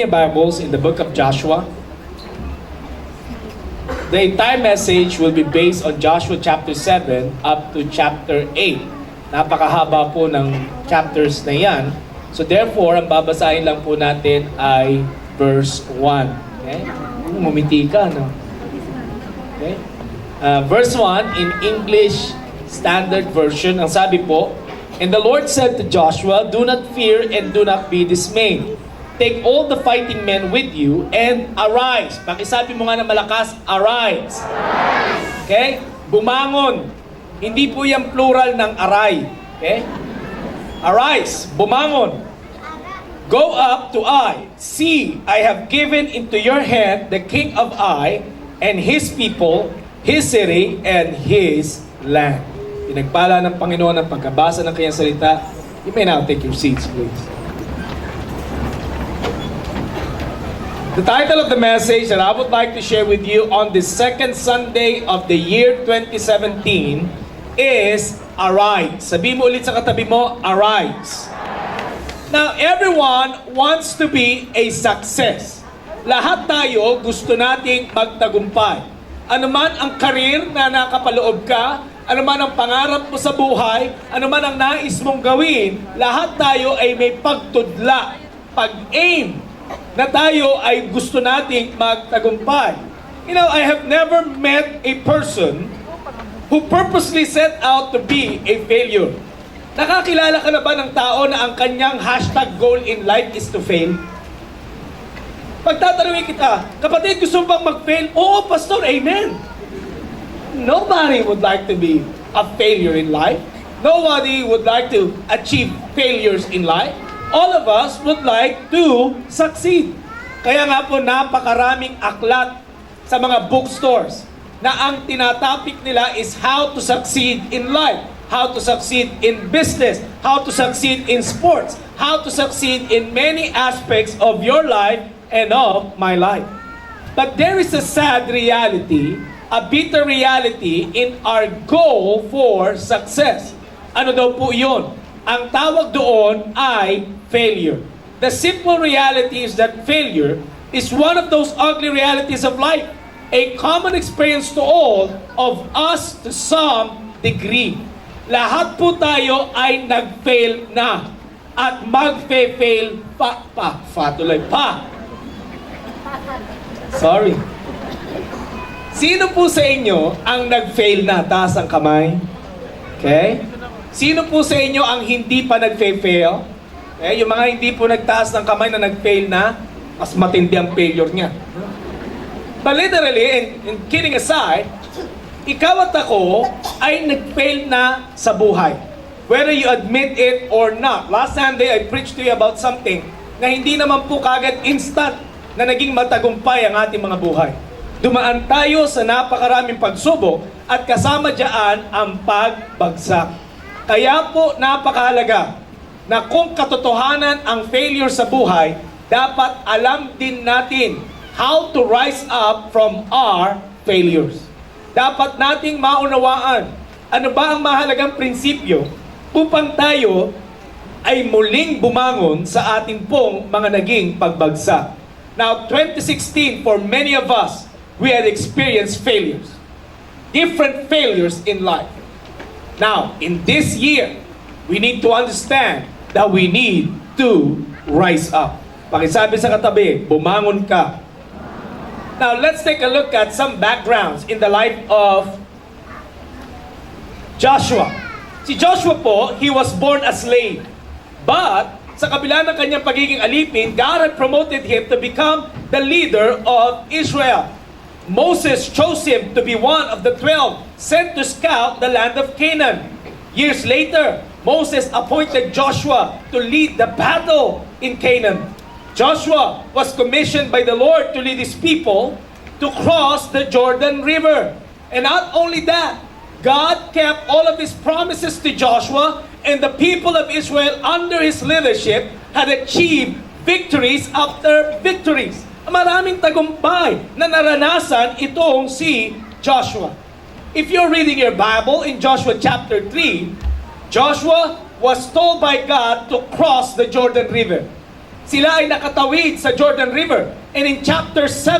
your Bibles in the book of Joshua. The entire message will be based on Joshua chapter 7 up to chapter 8. Napakahaba po ng chapters na yan. So therefore, ang babasahin lang po natin ay verse 1. Okay? Mumiti ka, no? Okay? Verse 1 in English Standard Version, ang sabi po, "And the Lord said to Joshua, do not fear and do not be dismayed. Take all the fighting men with you and arise." Pakisabi mo nga na malakas, arise. Okay? Bumangon. Hindi po yung plural ng aray. Okay? Arise. Bumangon. Go up to Ai. See, I have given into your hand the king of Ai and his people, his city, and his land. Pinagpala ng Panginoon ang pagkabasa ng kanyang salita. You may now take your seats, please. The title of the message that I would like to share with you on the second Sunday of the year 2017 is Arise. Sabihin mo ulit sa katabi mo, Arise. Now, everyone wants to be a success. Lahat tayo gusto nating magtagumpay. Ano man ang karir na nakapaloob ka, ano man ang pangarap mo sa buhay, ano man ang nais mong gawin, lahat tayo ay may pagtudla, pag-aim, na tayo ay gusto nating magtagumpay. You know, I have never met a person who purposely set out to be a failure. Nakakilala ka na ba ng tao na ang kanyang hashtag goal in life is to fail? Pagtatanungin kita, kapatid, gusto mo bang mag-fail? Oo, pastor, amen. Nobody would like to be a failure in life. Nobody would like to achieve failures in life. All of us would like to succeed. Kaya nga po napakaraming aklat sa mga bookstores na ang tinatopic nila is how to succeed in life, how to succeed in business, how to succeed in sports, how to succeed in many aspects of your life and of my life. But there is a sad reality, a bitter reality in our goal for success. Ano daw po yun? Ang tawag doon ay failure. The simple reality is that failure is one of those ugly realities of life. A common experience to all of us to some degree. Lahat po tayo ay nag-fail na. At mag-fail tuloy pa. Sorry. Sino po sa inyo ang nag-fail na? Taas ang kamay. Okay? Sino po sa inyo ang hindi pa nag-fail? Eh, yung mga hindi po nagtaas ng kamay na nag-fail na, mas matindi ang failure niya. But literally, and kidding aside, ikaw at ako ay nag-fail na sa buhay. Whether you admit it or not. Last Sunday, I preached to you about something na hindi naman po kagad instant na naging matagumpay ang ating mga buhay. Dumaan tayo sa napakaraming pagsubok at kasama dyan ang pagbagsak. Kaya po napakahalaga na kung katotohanan ang failure sa buhay, dapat alam din natin how to rise up from our failures. Dapat nating maunawaan ano ba ang mahalagang prinsipyo upang tayo ay muling bumangon sa ating pong mga naging pagbagsak. Now, 2016, for many of us, we had experienced failures. Different failures in life. Now, in this year, we need to understand that we need to rise up. Pakisabi sa katabi, bumangon ka. Now, let's take a look at some backgrounds in the life of Joshua. Si Joshua po, he was born a slave. But, sa kabila ng kanyang pagiging alipin, God had promoted him to become the leader of Israel. Moses chose him to be one of the 12 sent to scout the land of Canaan. Years later, Moses appointed Joshua to lead the battle in Canaan. Joshua was commissioned by the Lord to lead his people to cross the Jordan River. And not only that, God kept all of his promises to Joshua, and the people of Israel under his leadership had achieved victories after victories. Maraming tagumpay na naranasan itong si Joshua. If you're reading your Bible in Joshua chapter 3, Joshua was told by God to cross the Jordan River. Sila ay nakatawid sa Jordan River. And in chapter 6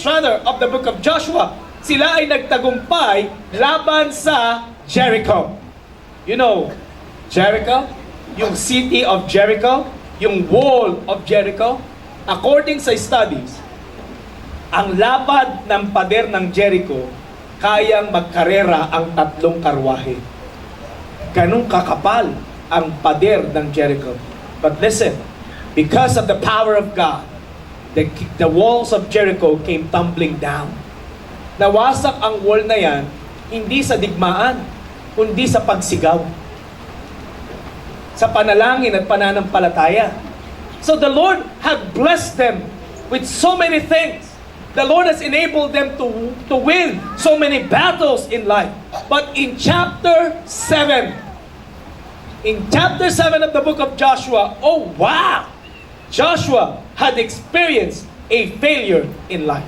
rather, of the book of Joshua, sila ay nagtagumpay laban sa Jericho. You know, Jericho, yung city of Jericho, yung wall of Jericho, according sa studies, ang lapad ng pader ng Jericho, kayang magkarera ang 3 karwahe. Ganong kakapal ang pader ng Jericho. But listen, because of the power of God, the walls of Jericho came tumbling down. Nawasak ang wall na yan, hindi sa digmaan, kundi sa pagsigaw. Sa panalangin at pananampalataya. So the Lord had blessed them with so many things. The Lord has enabled them to win so many battles in life. But in chapter 7 of the book of Joshua, oh wow! Joshua had experienced a failure in life.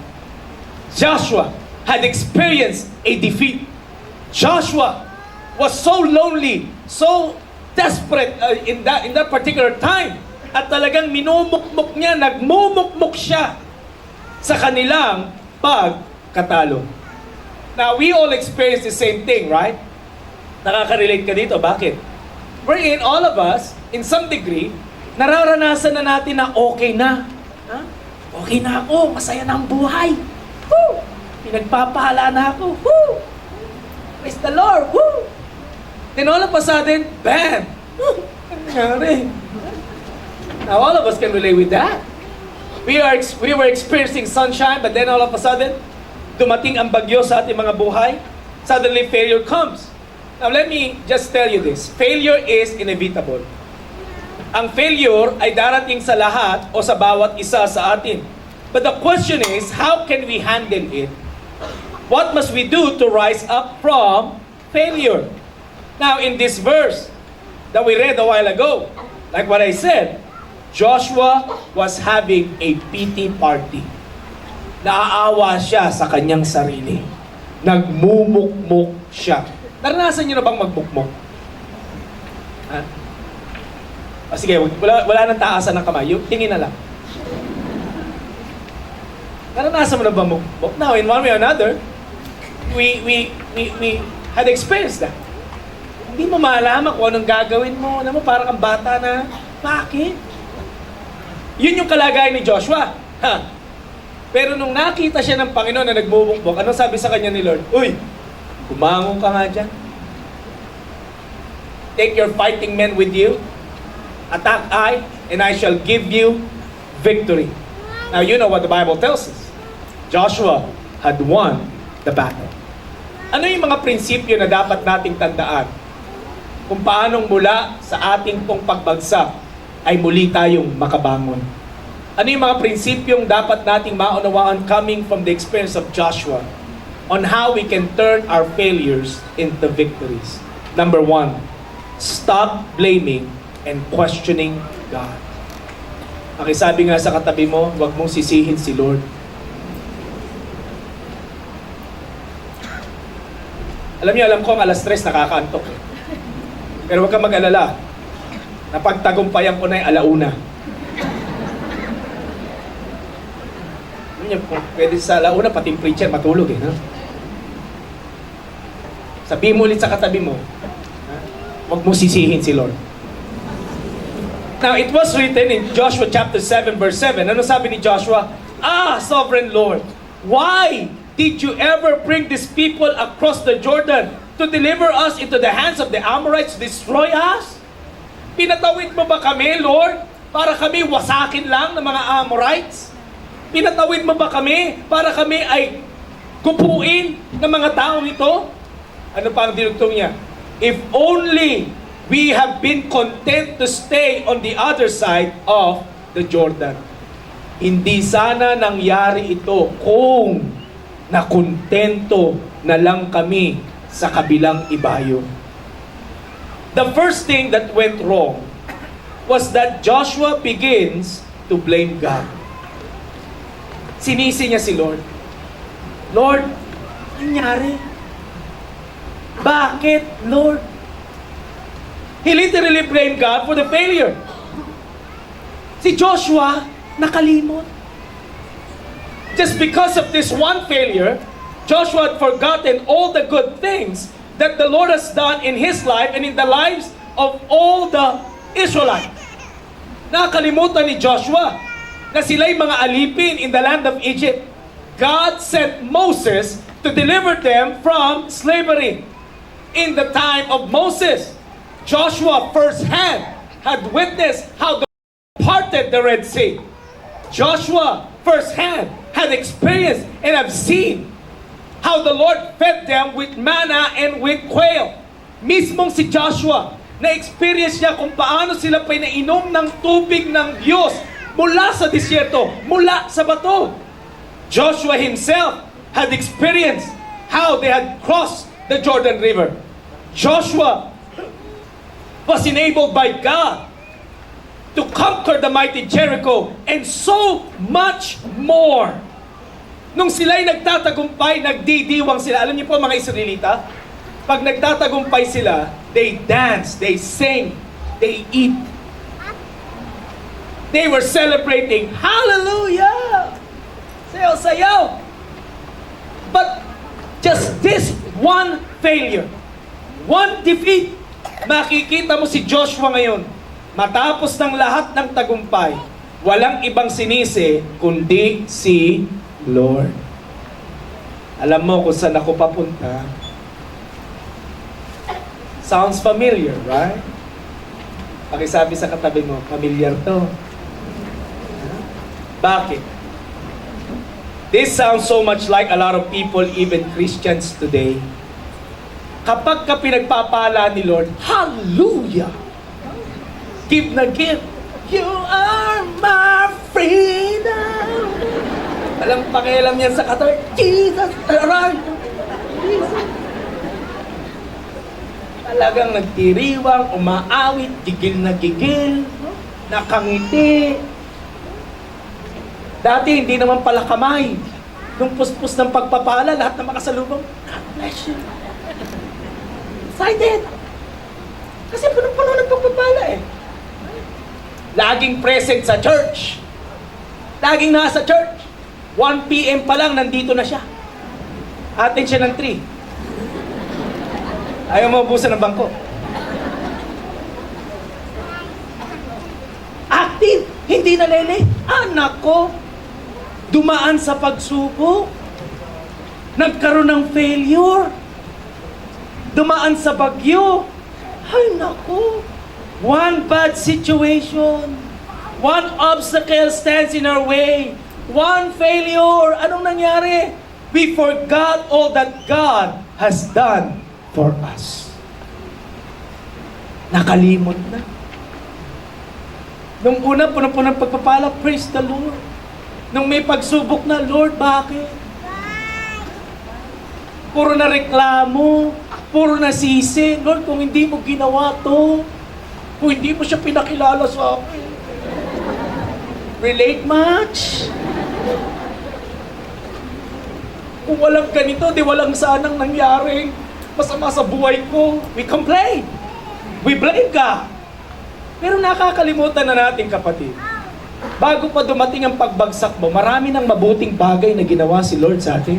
Joshua had experienced a defeat. Joshua was so lonely, so desperate in that particular time. At talagang minumukmuk niya, nagmumukmuk siya sa kanilang pagkatalo. Now, we all experience the same thing, right? Nakaka-relate ka dito. Bakit? Wherein all of us, in some degree, nararanasan na natin na okay na. Ha? Okay na ako, masaya na ang buhay. Woo! Pinagpapahala na ako. Woo! Praise the Lord. Woo! Then all of a sudden, bam! Ano nangyari? Now all of us can relate with that. We were experiencing sunshine, but then all of a sudden, dumating ang bagyo sa ating mga buhay. Suddenly, failure comes. Now, let me just tell you this. Failure is inevitable. Ang failure ay darating sa lahat o sa bawat isa sa atin. But the question is, how can we handle it? What must we do to rise up from failure? Now, in this verse that we read a while ago, like what I said, Joshua was having a pity party. Naaawa siya sa kanyang sarili. Nagmumukmuk siya. Naranasan niyo na bang magmukmuk? Ha? O sige, wala nang taasan ng kamay. Yung tingin na lang. Naranasan mo na ba magmukmuk? Now, in one way or another, we had experienced that. Hindi mo malaman kung anong gagawin mo. Alam mo, parang ang bata na, bakit? Yun yung kalagayan ni Joshua. Ha? Pero nung nakita siya ng Panginoon na nagmumukmok, anong sabi sa kanya ni Lord? Uy, kumangon ka nga dyan. Take your fighting men with you. Attack I, and I shall give you victory. Now you know what the Bible tells us. Joshua had won the battle. Ano yung mga prinsipyo na dapat nating tandaan? Kung paanong mula sa ating pong pagbagsak, ay muli tayong makabangon. Ano yung mga prinsipyong dapat nating maunawaan coming from the experience of Joshua on how we can turn our failures into victories? Number 1, stop blaming and questioning God. Sabi nga sa katabi mo, huwag mong sisihin si Lord. Alam ko ang 3:00 nakakaantok. Pero huwag kang mag-alala. Napagtagumpayan ko na yung 1:00. Pwede sa 1:00, pati yung preacher matulog eh. No? Sabihin mo ulit sa katabi mo, huwag mo sisihin si Lord. Now, it was written in Joshua chapter 7 verse 7. Ano sabi ni Joshua? Sovereign Lord, why did you ever bring these people across the Jordan to deliver us into the hands of the Amorites to destroy us? Pinatawid mo ba kami, Lord, para kami wasakin lang ng mga Amorites? Pinatawid mo ba kami para kami ay kupuin ng mga taong ito? Ano pa ang dinugtong niya? If only we have been content to stay on the other side of the Jordan. Hindi sana nangyari ito kung nakontento na lang kami sa kabilang ibayo. The first thing that went wrong was that Joshua begins to blame God. Sinisi niya si Lord. Lord, nangyari? Bakit, Lord? He literally blamed God for the failure. Si Joshua, nakalimot. Just because of this one failure, Joshua had forgotten all the good things that the Lord has done in his life and in the lives of all the Israelites. Nakalimutan ni Joshua na sila'y mga alipin in the land of Egypt. God sent Moses to deliver them from slavery. In the time of Moses, Joshua firsthand had witnessed how the parted the Red Sea. Joshua firsthand had experienced and have seen how the Lord fed them with manna and with quail. Mismong si Joshua, na-experience niya kung paano sila pinainom ng tubig ng Diyos mula sa disyerto, mula sa bato. Joshua himself had experienced how they had crossed the Jordan River. Joshua was enabled by God to conquer the mighty Jericho and so much more. Nung sila'y nagtatagumpay, nagdidiwang sila. Alam niyo po mga Israelita, pag nagtatagumpay sila, they dance, they sing, they eat. They were celebrating, hallelujah! Sayaw-sayaw! But just this one failure, one defeat, makikita mo si Joshua ngayon, matapos ng lahat ng tagumpay, walang ibang sinisi kundi si Lord. Alam mo kung saan ako papunta? Sounds familiar, right? Pakisabi sa katabi mo, familiar to. Bakit? This sounds so much like a lot of people, even Christians today. Kapag ka pinagpapala ni Lord, hallelujah! Give na give. You are my freedom. Alam pakialam yan sa katabi, Jesus, aray! Jesus. Talagang nagtiriwang, umaawit, gigil na gigil, nakangiti. Dati hindi naman pala kamay. Nung puspos ng pagpapala, lahat ng makasalubong, God bless you. Excited. Kasi puno-puno ng pagpapala eh. Laging present sa church. Laging nasa church. 1 p.m. pa lang, nandito na siya. Atin siya ng 3. Ayaw mo ubusan ng bangko. Active, hindi nalele. Anak ko, dumaan sa pagsubok. Nagkaroon ng failure. Dumaan sa bagyo. Ay nako, one bad situation, one obstacle stands in our way, one failure. Anong nangyari? We forgot all that God has done for us. Nakalimot na. Nung una, punong-punong pagpapala, praise the Lord. Nung may pagsubok na, Lord, bakit? Puro na reklamo, puro na sisi. Lord, kung hindi mo ginawa to, kung hindi mo siya pinakilala sa akin. Relate much? Kung walang ganito, di walang sanang nangyari. Masama sa buhay ko. We complain. We blame God. Pero nakakalimutan na natin, kapatid. Bago pa dumating ang pagbagsak mo, marami ng mabuting bagay na ginawa si Lord sa atin.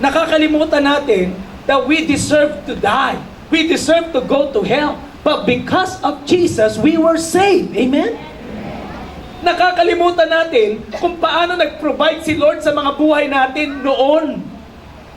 Nakakalimutan natin that we deserve to die. We deserve to go to hell. But because of Jesus, we were saved. Amen? Nakakalimutan natin kung paano nag-provide si Lord sa mga buhay natin noon.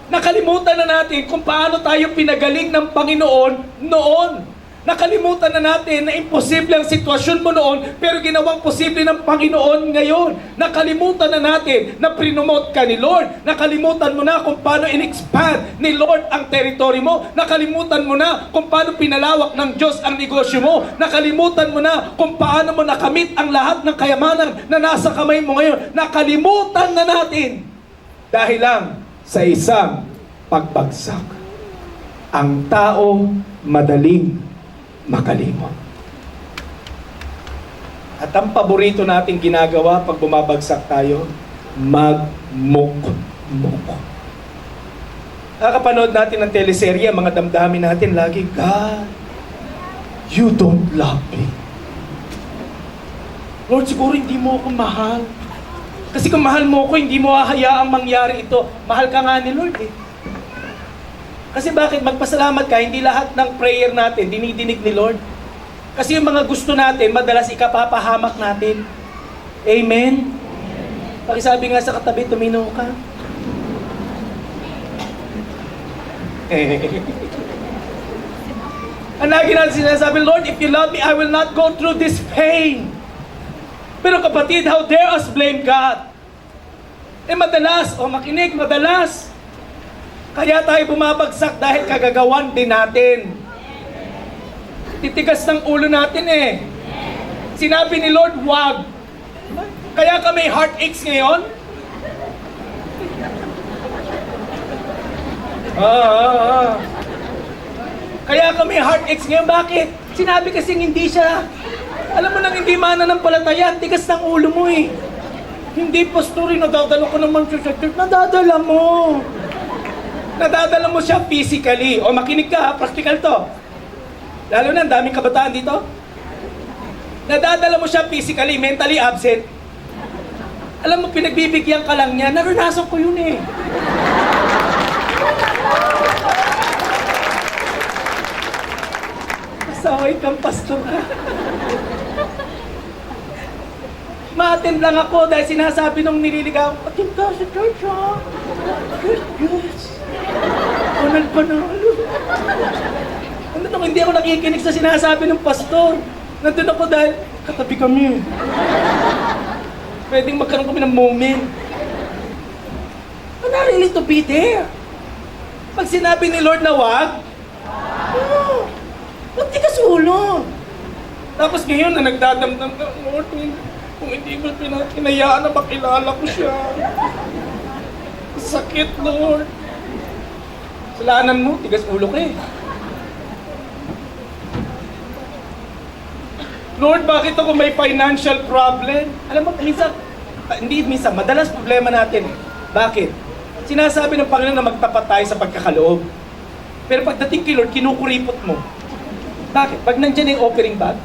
Nakalimutan na natin kung paano tayo pinagaling ng Panginoon noon. Nakalimutan na natin na imposible ang sitwasyon mo noon, pero ginawang posible ng Panginoon ngayon. Nakalimutan na natin na prinomote ka ni Lord. Nakalimutan mo na kung paano in-expand ni Lord ang territory mo. Nakalimutan mo na kung paano pinalawak ng Diyos ang negosyo mo. Nakalimutan mo na kung paano mo nakamit ang lahat ng kayamanan na nasa kamay mo ngayon. Nakalimutan na natin dahil lang sa isang pagbagsak. Ang tao madaling makalimot. At ang paborito nating ginagawa pag bumabagsak tayo, magmuk-muk. Nakapanood natin ng teleserye, mga damdamin natin lagi, God, you don't love me. Lord, siguro hindi mo ako mahal. Kasi kung mahal mo ako, hindi mo hahayaang mangyari ito. Mahal ka nga ni Lord eh. Kasi bakit? Magpasalamat ka, hindi lahat ng prayer natin dinidinig ni Lord. Kasi yung mga gusto natin, madalas ikapapahamak natin. Amen? Pakisabi nga sa katabi, tumino ka. Ang lagi natin sinasabi, Lord, if you love me, I will not go through this pain. Pero kapatid, how dare us blame God? Madalas, makinig, madalas. Kaya tayo bumabagsak dahil kagagawan din natin. Titigas ng ulo natin eh. Sinabi ni Lord, wag. Kaya ka may heartaches ngayon? Kaya ka may heartaches ngayon, bakit? Sinabi kasing hindi siya. Alam mo nang hindi mananampalataya, tigas ng ulo mo eh. Hindi, pastor, nadadala ko naman siya sa church. Nadadala mo. Nadadala mo siya physically. O makinig ka ha, practical to. Lalo na, daming kabataan dito. Nadadala mo siya physically, mentally absent. Alam mo, pinagbibigyan ka lang niya. Naranasan ko yun eh. Pasaway kang pastor ha. Ma-attend lang ako dahil sinasabi nung nililigaw, attend ka sa church ha. Yes. Panalo. Ano to, hindi ako nakikinig sa sinasabi ng pastor. Nandun ako dahil katabi kami. Pwedeng magkaroon kami ng moment. I'm not really to be there. Pag sinabi ni Lord na wag, magtigas ulo. Tapos ngayon na nagdadamdam ka, Lord, kung hindi mo pinayaan na makilala ko siya. Sakit, Lord. Salanan mo, tigas ulo ka eh. Lord, bakit ako may financial problem? Alam mo, minsan, madalas problema natin. Bakit? Sinasabi ng Panginoon na magtapat tayo sa pagkakaloob. Pero pagdating kay Lord, kinukuripot mo. Bakit? Pag nandiyan yung offering bag,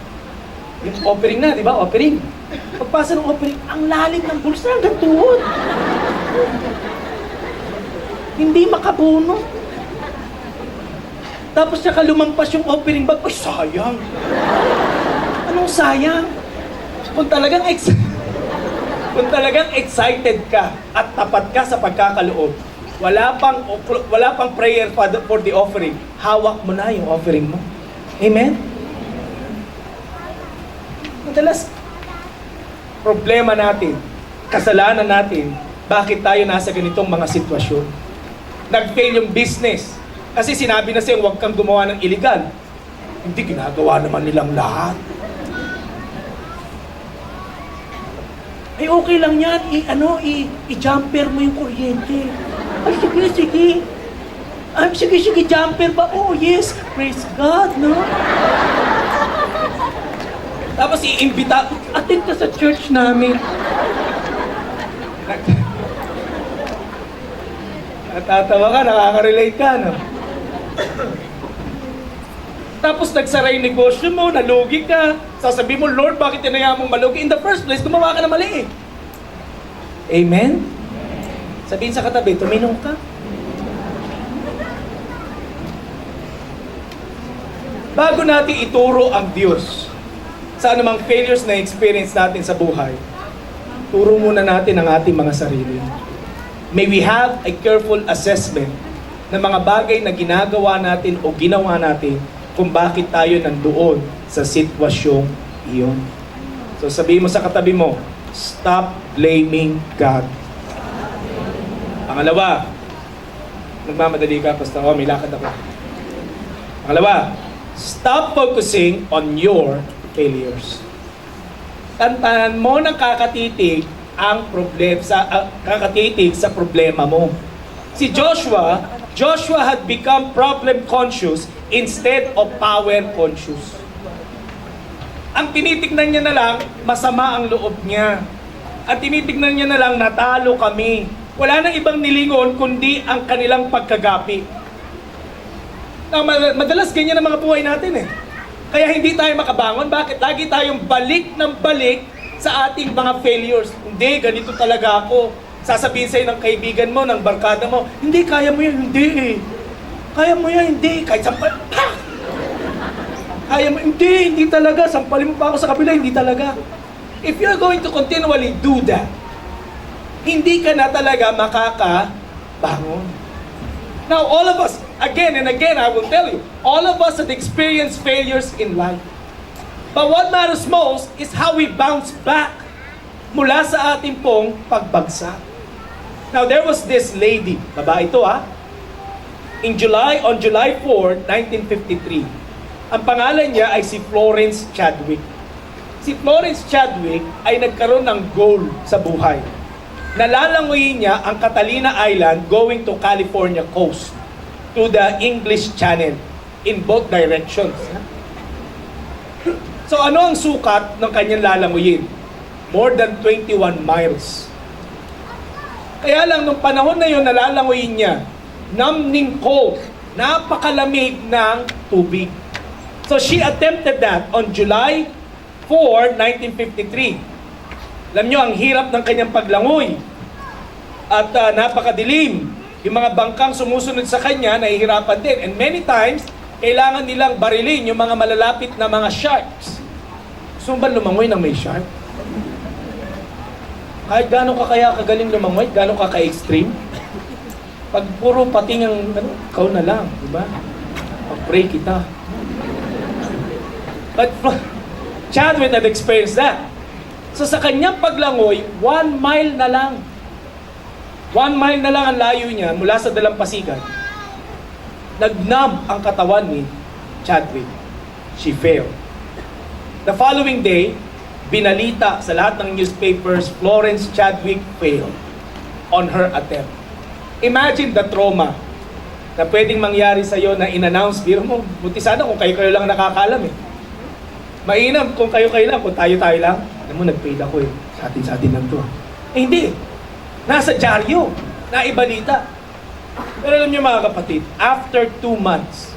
yung offering na, di ba? Offering. Pagpasa ng offering, ang lalim ng bulsa hanggang tuhod. Hindi makabuno. Tapos saka lumampas yung offering bag, ay sayang. Anong sayang? Kung talagang excited ka at tapat ka sa pagkakaloob, wala pang prayer for the offering, hawak mo na yung offering mo. Amen? Madalas, problema natin, kasalanan natin, bakit tayo nasa ganitong mga sitwasyon? Nag-fail yung business. Kasi sinabi na sa'yo, huwag kang gumawa ng illegal. Hindi, ginagawa naman nilang lahat. Ay, okay lang yan. I-jumper mo yung kuryente. Ay, sige. Ay, sige, jumper ba? Oh, yes. Praise God, no? Tapos i-imbita, attend ka sa church namin. Natatawa ka, nakaka-relate ka, no? Tapos nagsara yung negosyo mo, nalugi ka. Sasabihin mo, Lord, bakit tinaya mong malugi? In the first place, gumawa ka na mali eh. Amen? Sabihin sa katabi, tuminong ka. Bago natin ituro ang Diyos sa anumang failures na experience natin sa buhay, turo muna natin ang ating mga sarili. May we have a careful assessment ng mga bagay na ginagawa natin o ginawa natin kung bakit tayo nandoon sa sitwasyong iyon. So sabihin mo sa katabi mo, stop blaming God. Pangalawa, nagmamadali ka, basta may lakad ako. Pangalawa, stop focusing on your failures. Tantanan mo ng kakatitig ang kakatitig sa problema mo. Si Joshua had become problem conscious instead of power conscious. Ang tinitignan niya na lang, masama ang loob niya. At tinitignan niya na lang, natalo kami. Wala nang ibang nilingon kundi ang kanilang pagkagapi. Madalas ganyan ang mga buhay natin eh. Kaya hindi tayo makabangon. Bakit? Lagi tayong balik ng balik sa ating mga failures. Hindi, ganito talaga ako. Sasabihin sa'yo ng kaibigan mo, ng barkada mo, hindi, kaya mo yan, hindi eh. Kaya mo yan, hindi. Kahit sampal, kaya mo, hindi talaga. Sampalin mo pa ako sa kabila, hindi talaga. If you're going to continually do that, hindi ka na talaga makakabangon. Now, all of us, again and again, I will tell you, all of us have experienced failures in life. But what matters most is how we bounce back mula sa ating pong pagbagsak. Now, there was this lady, babae ito on July 4, 1953. Ang pangalan niya ay si Florence Chadwick. Si Florence Chadwick ay nagkaroon ng goal sa buhay. Nalalangoyin niya ang Catalina Island going to California coast to the English Channel in both directions. So ano ang sukat ng kanyang lalangoyin? More than 21 miles. Kaya lang nung panahon na yun nalalangoyin niya, numbing cold, napakalamig ng tubig. So she attempted that on July 4, 1953. Alam nyo, ang hirap ng kanyang paglangoy. At napakadilim. Yung mga bangkang sumusunod sa kanya, nahihirapan din. And many times, kailangan nilang barilin yung mga malalapit na mga sharks. Gusto mo ba lumangoy ng may shark? Kahit gano'n ka kaya kagaling lumangoy, gano'n ka ka-extreme, pag puro pating ang, ikaw na lang, di ba? Pag-pray kita. But Chadwick had experienced that. So sa kanyang paglangoy, 1 mile na lang. 1 mile na lang ang layo niya mula sa dalampasigan. Nagnumb ang katawan ni Chadwick. She failed. The following day, binalita sa lahat ng newspapers, Florence Chadwick failed on her attempt. Imagine the trauma na pwedeng mangyari sa'yo na in-announce. Biro mo, buti sana kung kayo-kayo lang nakakaalam eh. Mainam kung kayo-kayo lang, kung tayo-tayo lang. Alam mo, nag-fail ako eh. Sa atin lang to. Eh hindi. Nasa dyaryo. Naibalita. Pero alam niyo mga kapatid, after 2 months,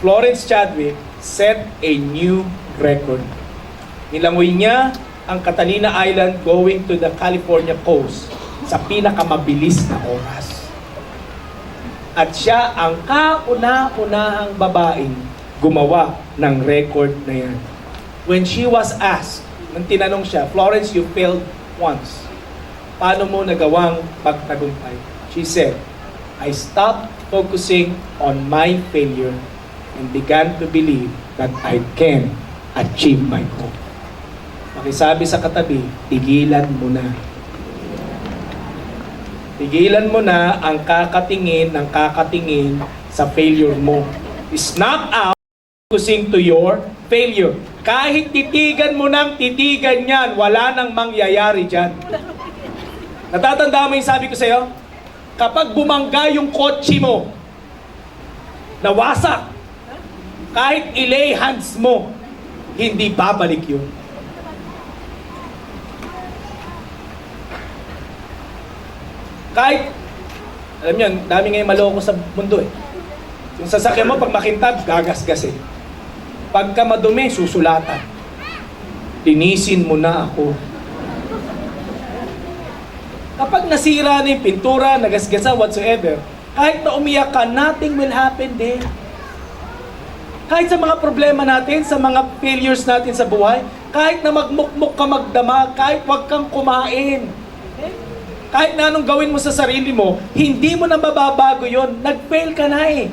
Florence Chadwick set a new record. Nilangoy niya ang Catalina Island going to the California coast sa pinakamabilis na oras. At siya ang kauna-unahang babaeng gumawa ng record na yan. When she was asked, nang tinanong siya, Florence, you failed once. Paano mo nagawang pagtagumpay? She said, I stopped focusing on my failure and began to believe that I can achieve my goal. Pakisabi sa katabi, tigilan mo na. Tigilan mo na ang kakatingin ng kakatingin sa failure mo. Snap out focusing to your failure. Kahit titigan mo nang titigan yan, wala nang mangyayari dyan. Natatanda mo yung sabi ko sa'yo? Kapag bumangga yung kotse mo, nawasak, kahit ilay hands mo, hindi babalik yun. Kahit, alam niyo, dami ngayon maloko sa mundo eh. Yung sasakyan mo, pag makintab, gagasgas eh. Pagka madumi, susulatan. Linisin mo na ako. Kapag nasira na yung pintura, nagasgasa, whatsoever, kahit na umiyak ka, nothing will happen there. Kahit sa mga problema natin, sa mga failures natin sa buhay, kahit na magmukmuk ka magdamag, kahit wag kang kumain, kahit na anong gawin mo sa sarili mo, hindi mo na mababago yon. Nag-fail ka na eh.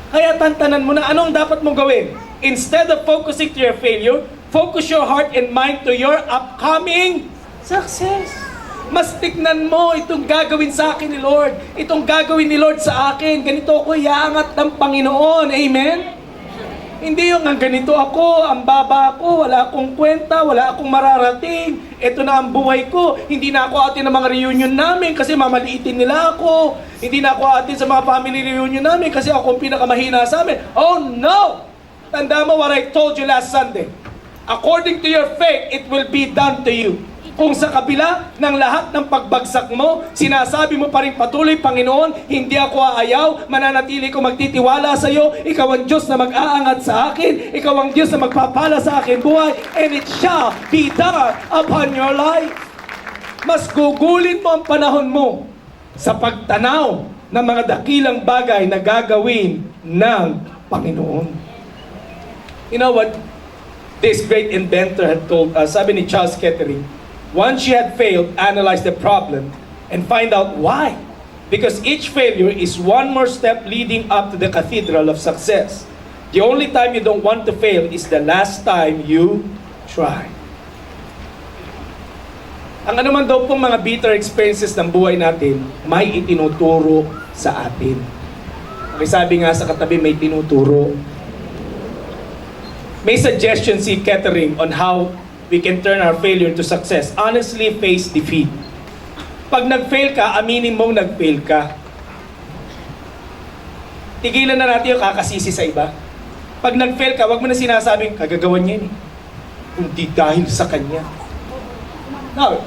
Kaya tantanan mo na anong dapat mong gawin. Instead of focusing to your failure, focus your heart and mind to your upcoming success. Mas tignan mo itong gagawin sa akin ni Lord. Itong gagawin ni Lord sa akin. Ganito ako iaangat ng Panginoon. Amen? Hindi yung ganito ako, ang baba ako, wala akong kwenta, wala akong mararating. Ito na ang buhay ko. Hindi na ako atin ng mga reunion namin kasi mamaliitin nila ako. Hindi na ako atin sa mga family reunion namin kasi ako ang pinakamahina sa amin. Oh no! Tanda mo what I told you last Sunday. According to your faith, it will be done to you. Kung sa kabila ng lahat ng pagbagsak mo, sinasabi mo pa rin patuloy, Panginoon, hindi ako aayaw, mananatili ko magtitiwala sa iyo, ikaw ang Diyos na mag-aangat sa akin, ikaw ang Diyos na magpapala sa akin buhay, and it shall be done upon your life. Mas gugulit mo ang panahon mo sa pagtanaw ng mga dakilang bagay na gagawin ng Panginoon. You know what this great inventor had told us? Sabi ni Charles Kettering, once you had failed, analyze the problem and find out why. Because each failure is one more step leading up to the cathedral of success. The only time you don't want to fail is the last time you try. Ang anuman daw pong mga bitter experiences ng buhay natin, may itinuturo sa atin. Okay, sabi nga sa katabi, may tinuturo. May suggestion si Kettering on how we can turn our failure to success. Honestly, face defeat. Pag nag-fail ka, aminin mong nag-fail ka. Tigilan na natin yung kakasisi sa iba. Pag nag-fail ka, wag mo na sinasabing, kagagawan niya yun. Hindi dahil sa kanya. No.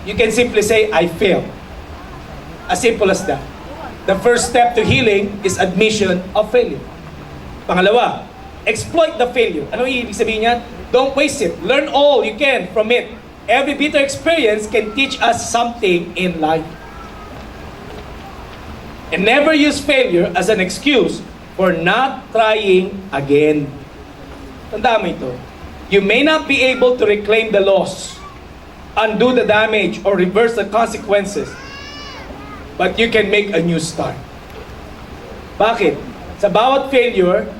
You can simply say, I failed. As simple as that. The first step to healing is admission of failure. Pangalawa, exploit the failure. Ano ibig sabihin niyan? Don't waste it. Learn all you can from it. Every bitter experience can teach us something in life. And never use failure as an excuse for not trying again. Tandaan mo ito. You may not be able to reclaim the loss, undo the damage, or reverse the consequences, but you can make a new start. Bakit? Sa bawat failure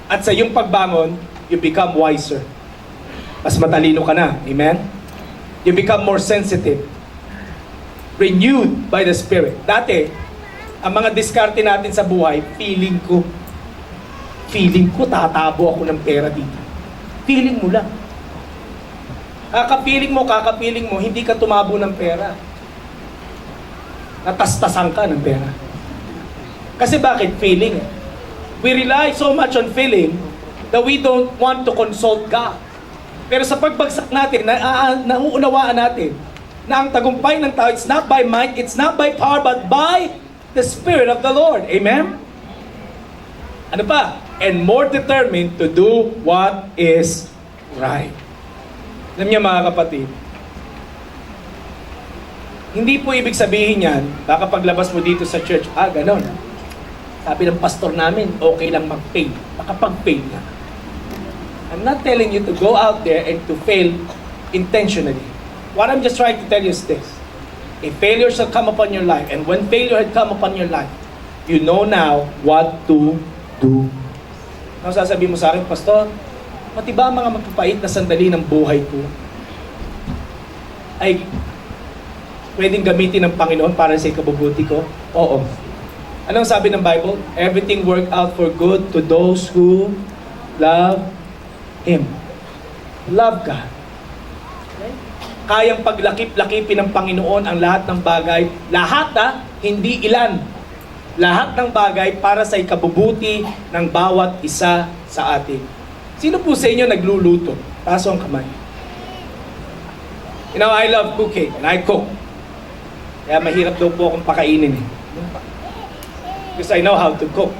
at sa iyong pagbangon, you become wiser. Mas matalino ka na. Amen? You become more sensitive. Renewed by the Spirit. Dati, ang mga diskarte natin sa buhay, feeling ko tatabo ako ng pera dito. Feeling mo lang. Kakapiling mo, hindi ka tumabo ng pera. Natastasan ka ng pera. Kasi bakit? Feeling. We rely so much on feeling that we don't want to consult God. Pero sa pagbagsak natin, nauunawaan natin na ang tagumpay ng tao, it's not by might, it's not by power, but by the Spirit of the Lord. Amen? Ano pa? And more determined to do what is right. Alam niyo mga kapatid, hindi po ibig sabihin yan, baka paglabas mo dito sa church, ganon. Sabi ng pastor namin, okay lang mag-fail. Makapag-fail na. I'm not telling you to go out there and to fail intentionally. What I'm just trying to tell you is this. A failure shall come upon your life. And when failure had come upon your life, you know now what to do. Ano sasabihin mo sa akin, Pastor? Pati ba ang mga magpapait na sandali ng buhay ko ay pwedeng gamitin ng Panginoon para sa ikabubuti ko? Oo. Anong sabi ng Bible? Everything work out for good to those who love Him. Love God. Okay? Kayang paglakip-lakipin ng Panginoon ang lahat ng bagay. Lahat hindi ilan. Lahat ng bagay para sa ikabubuti ng bawat isa sa atin. Sino po sa inyo nagluluto? Taas ang kamay. You know, I love cooking and I cook. Kaya mahirap daw po akong pakainin because I know how to cook.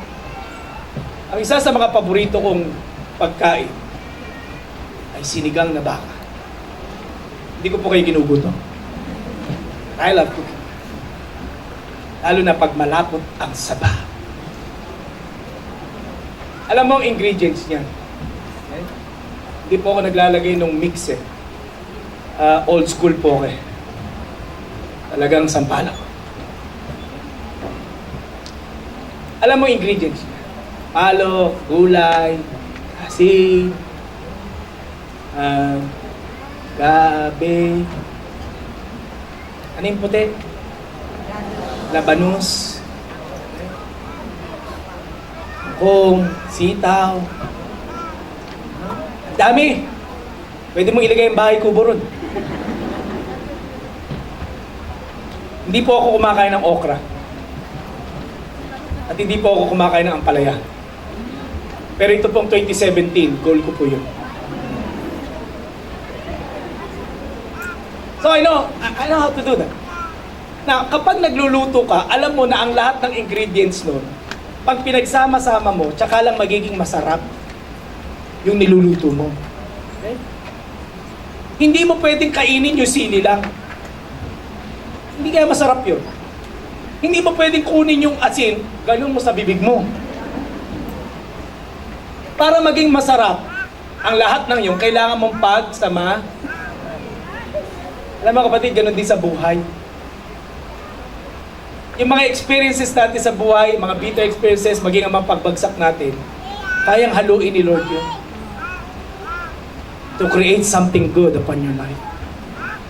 Ang isa sa mga paborito kong pagkain ay sinigang na baka. Hindi ko po kayo ginuguto. I love cooking. Lalo na pag malapot ang saba. Alam mo ang ingredients niya. Okay? Hindi po ako naglalagay ng mix eh. Old school po ako eh. Talagang sampalak. Alam mo ingredients niya. Palo, gulay, asin, gabi, ano yung puti? Labanus, kung sitaw. Dami! Pwede mong ilagay yung bahay kubo ron. Hindi po ako kumakain ng okra. At hindi po ako kumakain ng ampalaya. Pero ito pong 2017, goal ko po yun. So I know how to do that. Na kapag nagluluto ka, alam mo na ang lahat ng ingredients nun, pag pinagsama-sama mo, tsaka lang magiging masarap yung niluluto mo. Okay? Hindi mo pwedeng kainin yung sili lang. Hindi kaya masarap yun. Hindi mo pwedeng kunin yung asin, ganun mo sa bibig mo. Para maging masarap, ang lahat ng yun, kailangan mong pagsama. Alam mo kapatid, ganun din sa buhay. Yung mga experiences natin sa buhay, mga bitter experiences, maging ang mga pagbagsak natin, kayang haluin ni Lord yun. To create something good upon your life.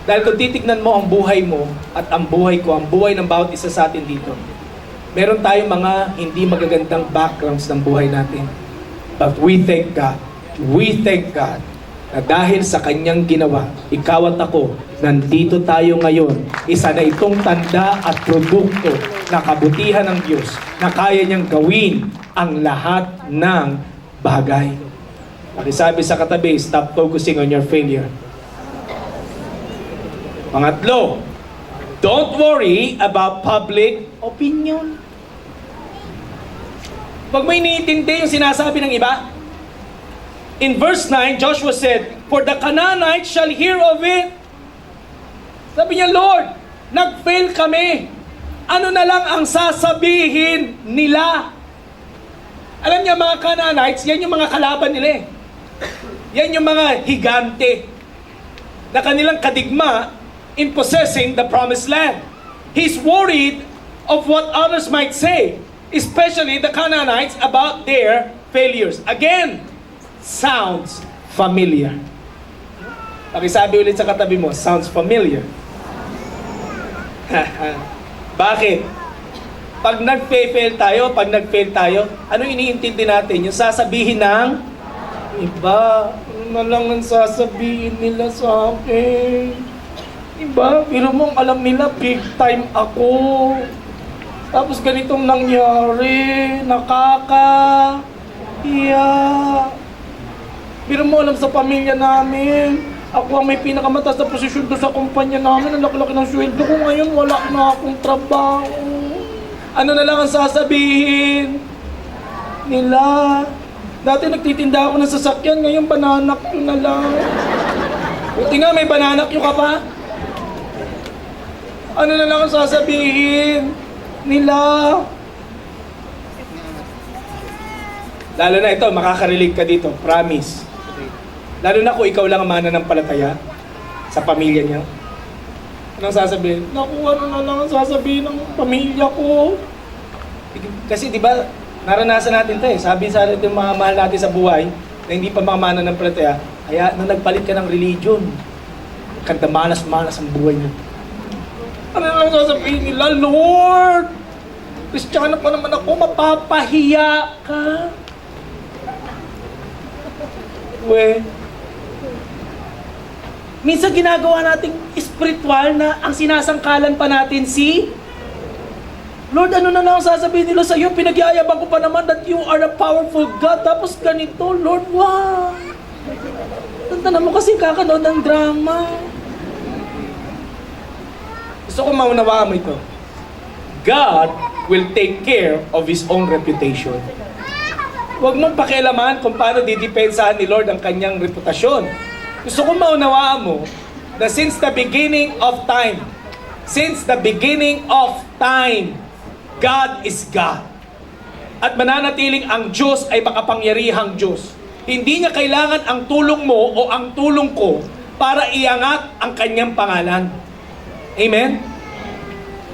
Dahil kung titignan mo ang buhay mo at ang buhay ko, ang buhay ng bawat isa sa atin dito, meron tayong mga hindi magagandang backgrounds ng buhay natin. But we thank God na dahil sa kanyang ginawa, ikaw at ako, nandito tayo ngayon. Isa na itong tanda at produkto na kabutihan ng Diyos na kaya niyang gawin ang lahat ng bagay. Pakisabi sa katabi, stop focusing on your failure. Pangatlo, don't worry about public opinion. Huwag mo iniintindi yung sinasabi ng iba. In verse 9, Joshua said, "For the Canaanites shall hear of it." Sabi niya, Lord, nag-fail kami. Ano na lang ang sasabihin nila? Alam niya, mga Canaanites, yan yung mga kalaban nila eh. Yan yung mga higante na kanilang kadigma in possessing the promised land. He's worried of what others might say, especially the Canaanites about their failures. Again, sounds familiar. Pakisabi ulit sa katabi mo, sounds familiar. Bakit? Pag nag-fail tayo, ano iniintindi natin? Yung sasabihin ng iba. Ano na lang ang sasabihin nila sa akin? Iba, pero mong alam nila, big time ako. Tapos ganitong nangyari, pero mo alam sa pamilya namin, ako ang may pinakamataas na posisyon doon sa kumpanya namin, ang laki-laki ng sweldo ko ngayon, wala na akong trabaho. Ano na lang ang sasabihin nila? Dati nagtitinda ako ng sasakyan, ngayon bananak yun na lang. Buti nga may bananak yun ka pa. Ano na lang ang sasabihin nila? Lalo na ito, makaka-relate ka dito, promise. Lalo na kung ikaw lang ang mananampalataya sa pamilya niya. Anong sasabihin? Naku, ano na lang ang sasabihin ng pamilya ko? Kasi di ba, naranasan natin ito eh. Sabi sa atin mga mahal natin sa buhay, na hindi pa mga mananampalataya, kaya nung nagpalit ka ng religion, kanta malas-malas ang buhay niya. Ano na lang sasabihin nila? Lord! Kristiyano pa naman ako, mapapahiya ka. Minsan ginagawa nating spiritual na ang sinasangkalan pa natin si Lord, ano na lang sasabihin nila sa iyo? Pinagyayabang ko pa naman that you are a powerful God. Tapos ganito, Lord, wow! Tanda mo kasi kakanood ng drama. Gusto ko maunawaan mo ito. God will take care of His own reputation. Huwag mong pakialaman kung paano didepensahan ni Lord ang kanyang reputasyon. Gusto kong maunawaan mo na since the beginning of time, God is God. At mananatiling ang Diyos ay makapangyarihang Diyos. Hindi niya kailangan ang tulong mo o ang tulong ko para iangat ang kanyang pangalan. Amen?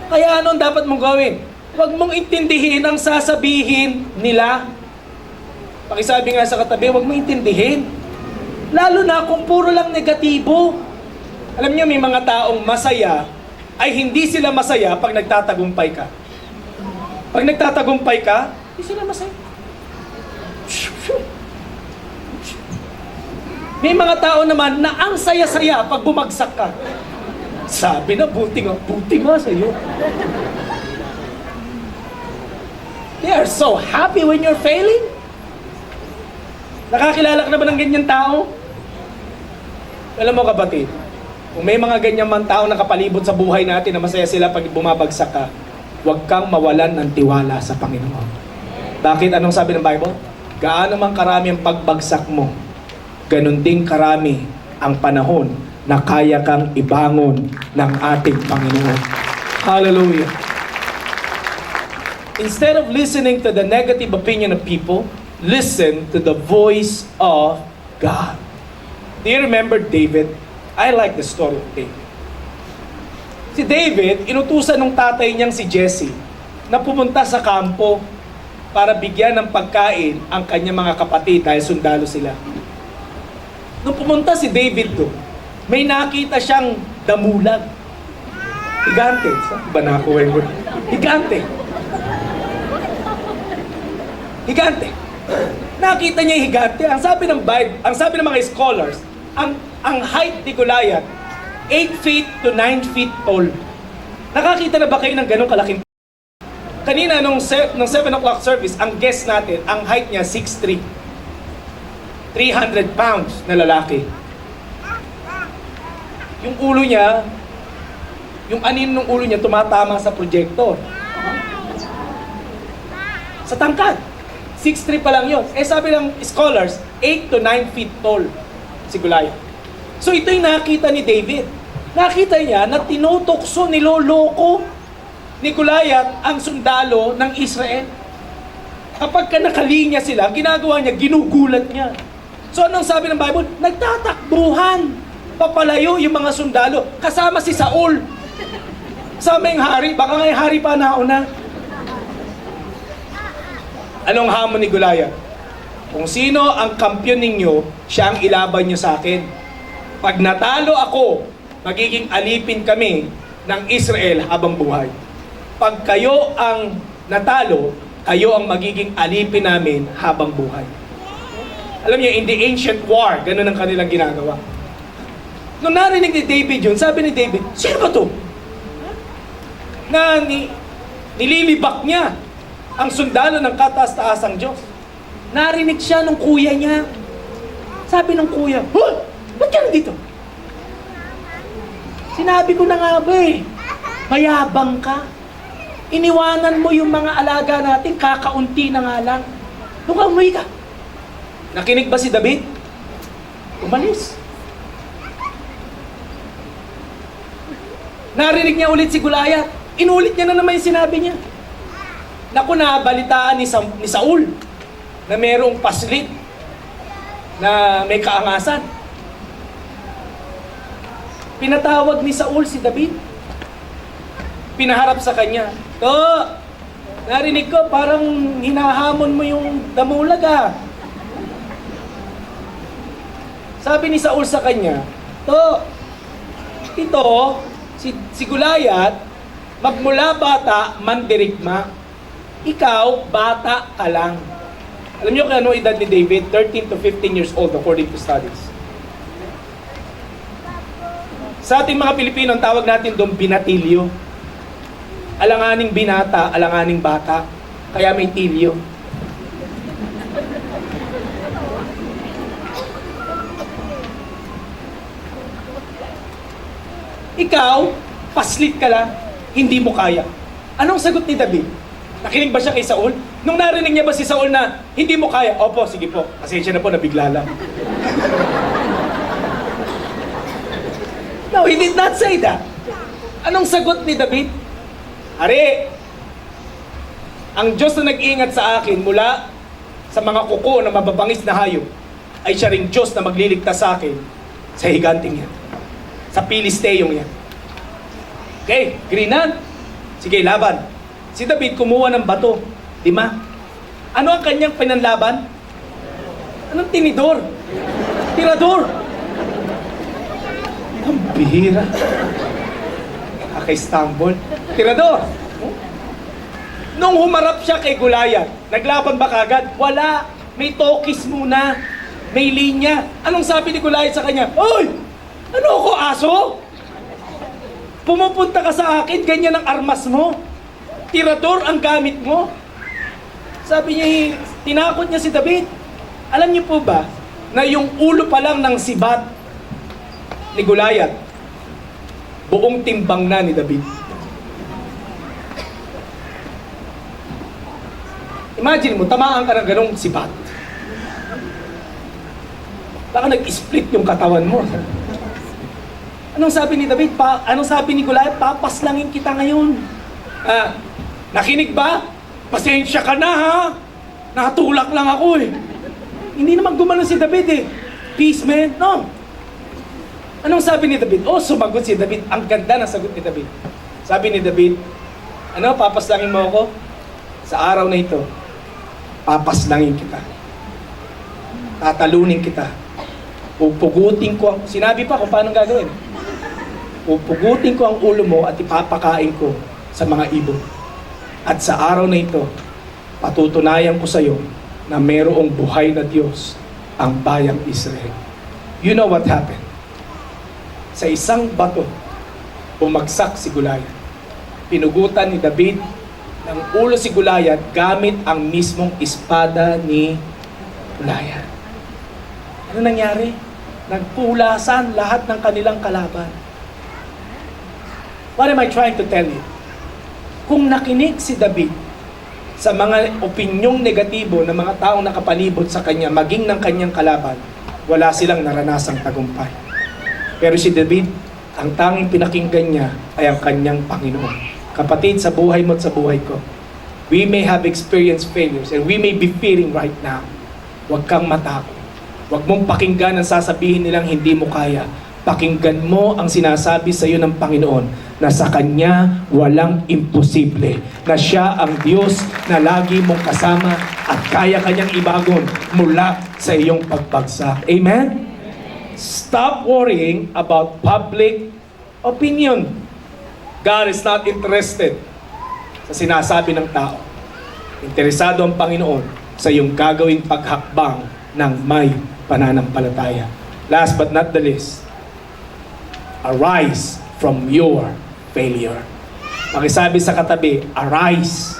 Kaya anong dapat mong gawin? Huwag mong intindihin ang sasabihin nila. Pakisabi nga sa katabi, huwag mo intindihin. Lalo na kung puro lang negatibo. Alam niyo, may mga taong masaya, ay hindi sila masaya pag nagtatagumpay ka. Pag nagtatagumpay ka, hindi sila masaya. May mga tao naman na ang saya-saya pag bumagsak ka. Sabi na, buti nga sa'yo. They are so happy when you're failing. Nakakilala ka na ba ng ganyan tao? Alam mo kapatid, Kung may mga ganyan man tao nakapalibot sa buhay natin na masaya sila pag bumabagsak ka, huwag kang mawalan ng tiwala sa Panginoon. Bakit? Anong sabi ng Bible? Gaano man karami ang pagbagsak mo, ganun din karami ang panahon na kaya kang ibangon ng ating Panginoon. Hallelujah! Instead of listening to the negative opinion of people, listen to the voice of God. Do you remember David? I like the story of David. Si David, inutusan ng tatay niyang si Jesse na pumunta sa kampo para bigyan ng pagkain ang kanyang mga kapatid dahil sundalo sila. Nung pumunta si David doon, may nakita siyang damulag. Higante. Ba na ako? Higante. Higante. Nakita niya yung higante. Ang sabi ng Bible, ang sabi ng mga scholars, ang height ni Goliath, 8 feet to 9 feet tall. Nakakita na ba kayo ng ganong kalaking? Kanina, nung 7 o'clock service, ang guest natin, ang height niya, 6'3". 300 pounds na lalaki. Yung ulo niya, yung anin ng ulo niya, tumatama sa projector. Sa tangkad. 6'3" pa lang yun. Sabi ng scholars, 8 to 9 feet tall si Goliath. So ito yung nakita ni David. Nakita niya na tinutokso, niloloko ni Goliath ang sundalo ng Israel. Kapag ka nakalinya sila, ginagawa niya, ginugulat niya. So anong sabi ng Bible? Nagtatakbuhan. Papalayo yung mga sundalo. Kasama si Saul. Kasama yung hari. Baka nga yung hari pa nauna. Anong hamon ni Goliath? Kung sino ang kampiyon ninyo, siya ang ilaban niyo sa akin. Pag natalo ako, magiging alipin kami ng Israel habang buhay. Pag kayo ang natalo, kayo ang magiging alipin namin habang buhay. Alam niyo, in the ancient war, ganun ang kanilang ginagawa. Nung narinig ni David yun, sabi ni David, sino ba to? Na nililibak niya ang sundalo ng kataas-taasang Diyos. Narinig siya ng kuya niya. Sabi ng kuya, huh? Ba't ka nandito? Sinabi ko na nga ba mayabang ka. Iniwanan mo yung mga alaga natin, kakaunti na nga lang. Umuwi ka. Nakinig ba si David? Umalis. Narinig niya ulit si Goliath. Inulit niya na naman yung sinabi niya. Naku, nabalitaan ni Saul na mayroong paslit na may kaangasan. Pinatawag ni Saul si David. Pinaharap sa kanya. Narinig ko parang hinahamon mo yung damulag ah. Sabi ni Saul sa kanya, ito, si Goliath, magmula bata, mandirigma. Ikaw, bata ka lang. Alam niyo kung ano edad ni David? 13 to 15 years old according to studies. Sa ating mga Pilipino, ang tawag natin doon binatilyo. Alanganing binata, alanganing bata. Kaya may tilyo. Ikaw, paslit ka lang, hindi mo kaya. Anong sagot ni David? Nakinig ba siya kay Saul? Nung narinig niya ba si Saul na hindi mo kaya? Opo, sige po. Pasensya na po, nabigla lang. No, he did not say that. Anong sagot ni David? Hari, ang Diyos na nag-iingat sa akin mula sa mga kuko na mababangis na hayop ay siya ring Diyos na magliligtas sa akin sa higanting yan. Sa Pilisteyong yan. Okay, grinan. Sige, laban. Si David kumuha ng bato. 5. Ano ang kanyang pinanlaban? Anong tinidor? Tirador. Ang bihira. Kaka-stumble. Tirador. Nung humarap siya kay Goliath, naglaban ba kagad? Wala. May tokis muna. May linya. Anong sabi ni Goliath sa kanya? Oy! Ano ako, aso? Pumupunta ka sa akin, ganyan ang armas mo. Tirador ang gamit mo. Sabi niya, tinakot niya si David. Alam niyo po ba, na yung ulo pa lang ng sibat ni Goliath, buong timbang na ni David. Imagine mo, tamaan ka ng ganong sipat. Baka nag-split yung katawan mo. Anong sabi ni David? Anong sabi ni Goliath? Papaslangin kita ngayon. Nakinig ba? Pasensya ka na ha. Nakatulak lang ako eh. Hindi naman gumano si David eh. Peace man. No. Anong sabi ni David? Sumagot si David. Ang ganda ng sagot ni David. Sabi ni David, papaslangin mo ako? Sa araw na ito, papaslangin kita. Tatalunin kita. Pupugutin ko sinabi pa kung paano gagawin. Pupugutin ko ang ulo mo at ipapakain ko sa mga ibon. At sa araw na ito, patutunayan ko sa iyo na mayroong buhay na Diyos ang bayang Israel. You know what happened? Sa isang bato, bumagsak si Goliath. Pinugutan ni David ng ulo si Goliath gamit ang mismong espada ni Goliath. Ano nangyari? Nagpulasan lahat ng kanilang kalaban. What am I trying to tell you? Kung nakinig si David sa mga opinyong negatibo ng mga taong nakapalibot sa kanya, maging ng kanyang kalaban, wala silang naranasang tagumpay. Pero si David, ang tanging pinakinggan niya ay ang kanyang Panginoon. Kapatid, sa buhay mo at sa buhay ko, we may have experienced failures and we may be feeling right now. Huwag kang matakot. Huwag mong pakinggan ang sasabihin nilang hindi mo kaya. Pakinggan mo ang sinasabi sa iyo ng Panginoon na sa Kanya walang imposible. Na Siya ang Diyos na lagi mong kasama at kaya Kanyang ibagon mula sa iyong pagbagsak. Amen? Stop worrying about public opinion. God is not interested sa sinasabi ng tao. Interesado ang Panginoon sa iyong gagawing paghakbang ng may pananampalataya. Last but not the least, arise from your failure. Pakisabi sa katabi, arise.